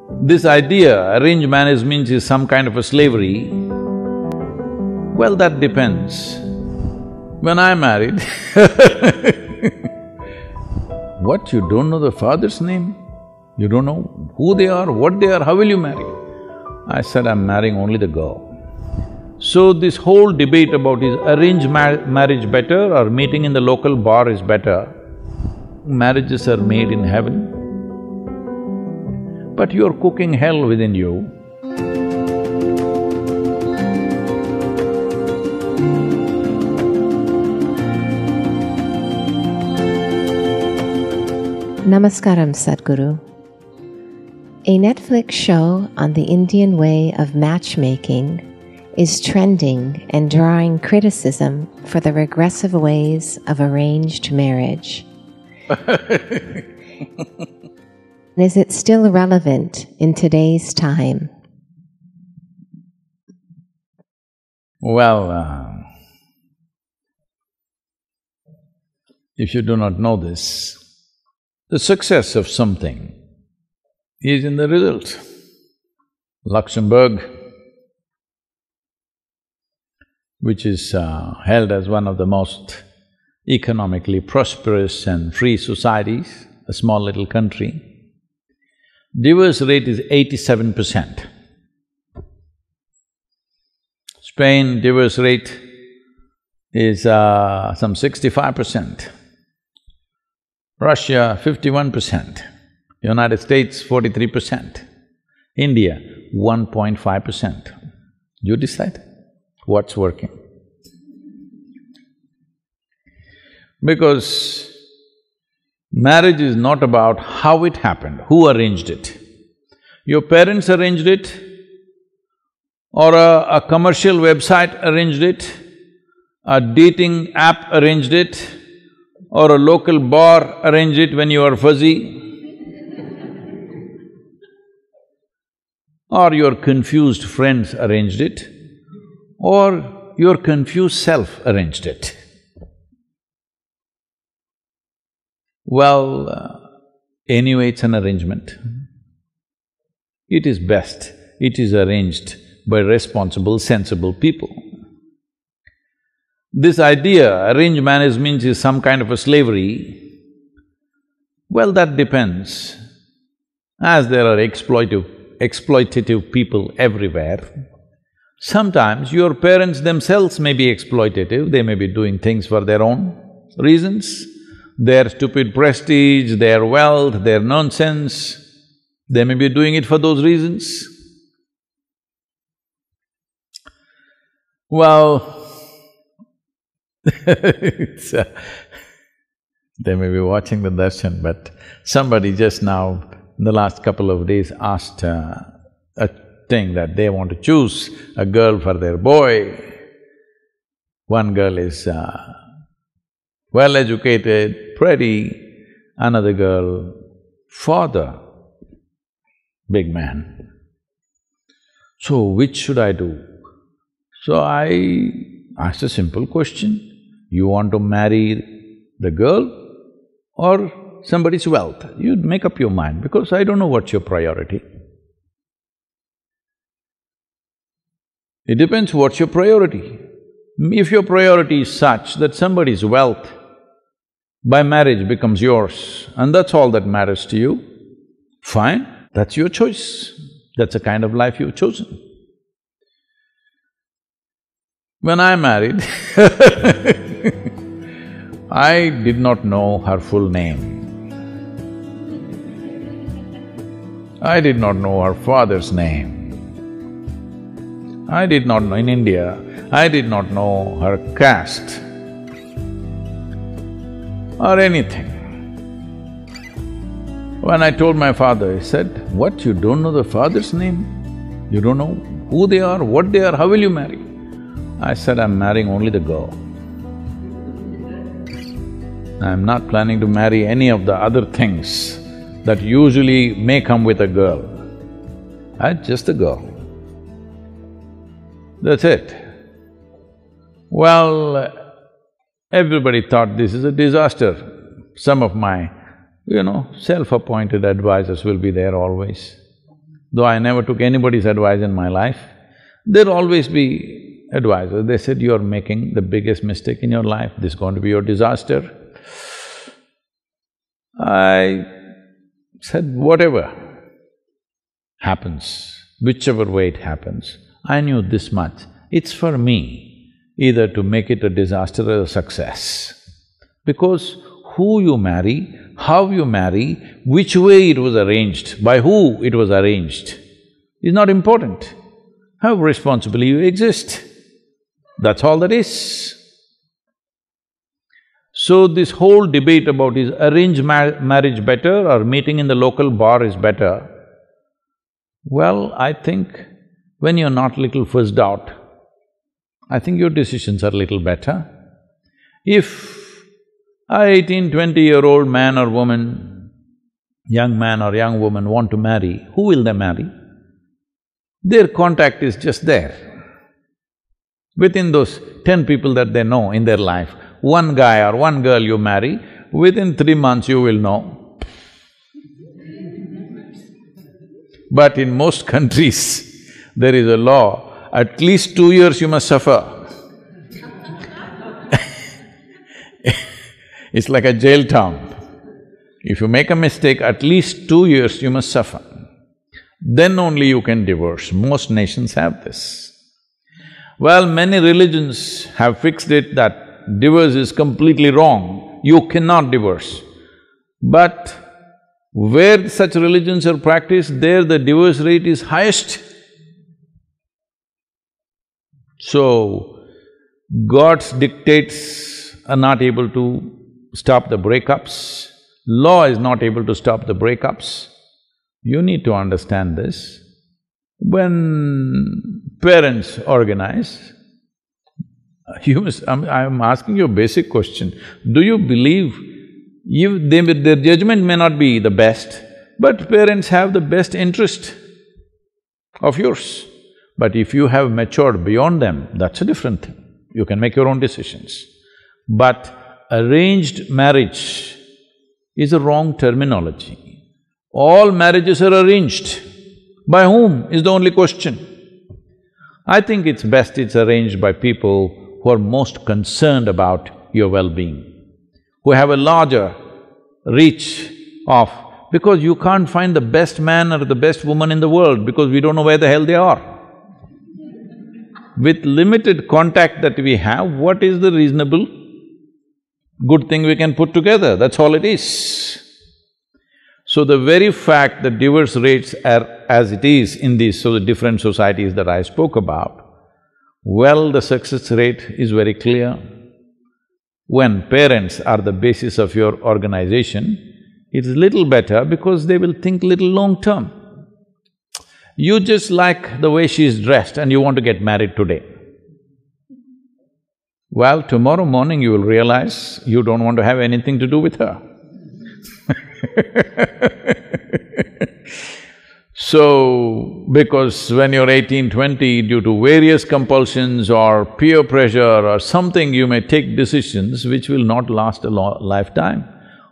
This idea, arranged marriage means is some kind of a slavery, well, that depends. When I married what, you don't know the father's name? You don't know who they are, what they are, how will you marry? I said, I'm marrying only the girl. So this whole debate about is arranged marriage better or meeting in the local bar is better, marriages are made in heaven. But you're cooking hell within you. Namaskaram, Sadhguru. A Netflix show on the Indian way of matchmaking is trending and drawing criticism for the regressive ways of arranged marriage. Is it still relevant in today's time? Well, if you do not know this, the success of something is in the result. Luxembourg, which is held as one of the most economically prosperous and free societies, a small little country, divorce rate is 87%. Spain, divorce rate is some 65%. Russia, 51%. United States, 43%. India, 1.5%. You decide what's working. Because marriage is not about how it happened, who arranged it. Your parents arranged it, or a commercial website arranged it, a dating app arranged it, or a local bar arranged it when you were fuzzy, or your confused friends arranged it, or your confused self arranged it. Well, anyway, it's an arrangement. It is best, it is arranged by responsible, sensible people. This idea, arranged marriage means is some kind of a slavery, well, that depends. As there are exploitative people everywhere, sometimes your parents themselves may be exploitative, they may be doing things for their own reasons, their stupid prestige, their wealth, their nonsense, they may be doing it for those reasons. Well, they may be watching the darshan, but somebody just now, in the last couple of days, asked a thing that they want to choose a girl for their boy. One girl is well-educated, pretty, another girl, father, big man. So, which should I do? So I asked a simple question, you want to marry the girl or somebody's wealth? You make up your mind, because I don't know what's your priority. It depends what's your priority. If your priority is such that somebody's wealth by marriage becomes yours and that's all that matters to you, fine, that's your choice. That's the kind of life you've chosen. When I married I did not know her full name. I did not know her father's name. I did not know… in India, I did not know her caste or anything. When I told my father, he said, what, you don't know the father's name? You don't know who they are, what they are, how will you marry? I said, I'm marrying only the girl. I'm not planning to marry any of the other things that usually may come with a girl. Just a girl. That's it. Well, everybody thought this is a disaster. Some of my, self-appointed advisors will be there always. though I never took anybody's advice in my life, there'll always be advisors. They said, you're making the biggest mistake in your life, this is going to be your disaster. I said, whatever happens, whichever way it happens, I knew this much, it's for me either to make it a disaster or a success. Because who you marry, how you marry, which way it was arranged, by who it was arranged, is not important. How responsibly you exist, that's all that is. So this whole debate about is arranged marriage better or meeting in the local bar is better, well, I think when you're not little fussed out, I think your decisions are little better. If a 18, 20-year-old man or woman, young man or young woman want to marry, who will they marry? Their contact is just there. Within those 10 people that they know in their life, one guy or one girl you marry, within 3 months you will know. But in most countries, there is a law, at least 2 years you must suffer. It's like a jail town. If you make a mistake, at least 2 years you must suffer. Then only you can divorce. Most nations have this. Well, many religions have fixed it that divorce is completely wrong, you cannot divorce. But where such religions are practiced, there the divorce rate is highest. So, God's dictates are not able to stop the breakups, law is not able to stop the breakups. You need to understand this. When parents organize, I'm asking you a basic question. Do you believe their judgment may not be the best, but parents have the best interest of yours. But if you have matured beyond them, that's a different thing. You can make your own decisions. But arranged marriage is a wrong terminology. All marriages are arranged. By whom is the only question. I think it's best it's arranged by people who are most concerned about your well-being, who have a larger reach of… because you can't find the best man or the best woman in the world because we don't know where the hell they are. With limited contact that we have, what is the reasonable good thing we can put together? That's all it is. So the very fact that divorce rates are as it is in these different societies that I spoke about, well, the success rate is very clear. When parents are the basis of your organization, it's little better because they will think little long-term. You just like the way she is dressed and you want to get married today. Well, tomorrow morning you will realize you don't want to have anything to do with her. So, because when you're 18, 20, due to various compulsions or peer pressure or something, you may take decisions which will not last a lifetime.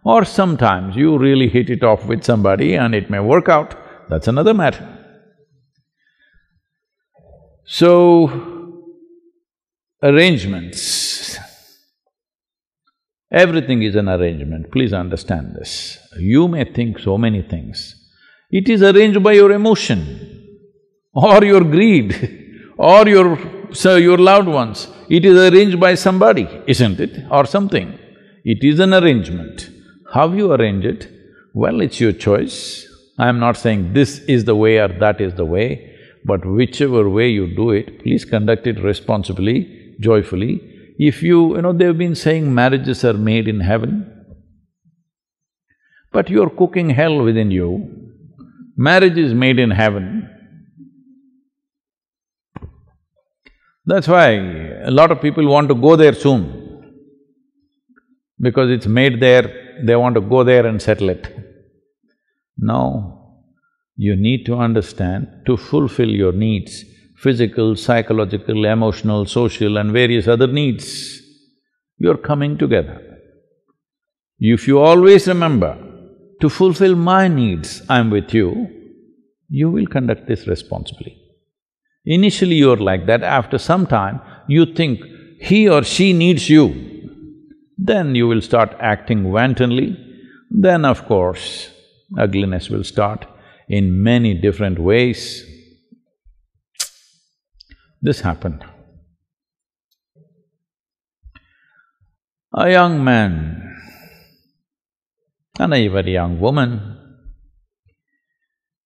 Or sometimes you really hit it off with somebody and it may work out, that's another matter. So, arrangements, everything is an arrangement, please understand this. You may think so many things. It is arranged by your emotion or your greed or your loved ones. It is arranged by somebody, isn't it? Or something. It is an arrangement. How you arrange it? Well, it's your choice. I'm not saying this is the way or that is the way, but whichever way you do it, please conduct it responsibly, joyfully. If you know, they've been saying marriages are made in heaven, but you're cooking hell within you. Marriage is made in heaven. That's why a lot of people want to go there soon. Because it's made there, they want to go there and settle it. No, you need to understand, to fulfill your needs, physical, psychological, emotional, social and various other needs, you're coming together. If you always remember, to fulfill my needs, I'm with you, you will conduct this responsibly. Initially you're like that, after some time you think he or she needs you, then you will start acting wantonly, then of course ugliness will start in many different ways. This happened. A young man and a very young woman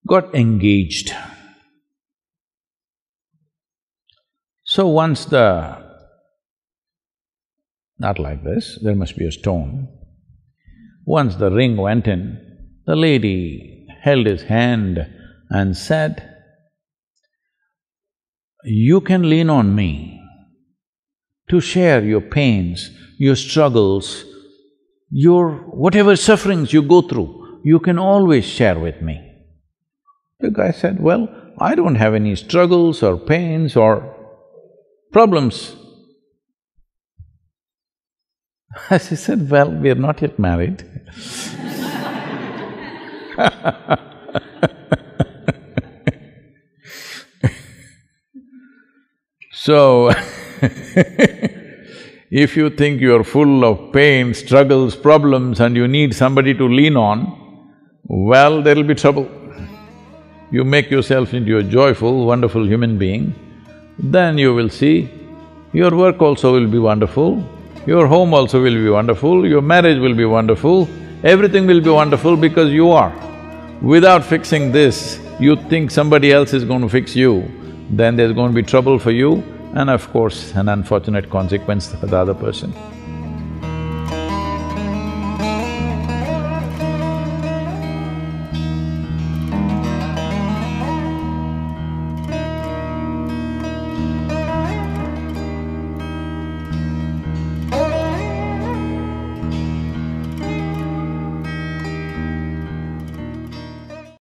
got engaged. So once not like this, there must be a stone. Once the ring went in, the lady held his hand and said, "You can lean on me to share your pains, your struggles, your whatever sufferings you go through, you can always share with me." The guy said, "Well, I don't have any struggles or pains or problems." She said, "Well, we are not yet married." So, if you think you're full of pain, struggles, problems and you need somebody to lean on, well, there'll be trouble. You make yourself into a joyful, wonderful human being, then you will see your work also will be wonderful, your home also will be wonderful, your marriage will be wonderful, everything will be wonderful because you are. Without fixing this, you think somebody else is going to fix you, then there's going to be trouble for you and of course an unfortunate consequence for the other person.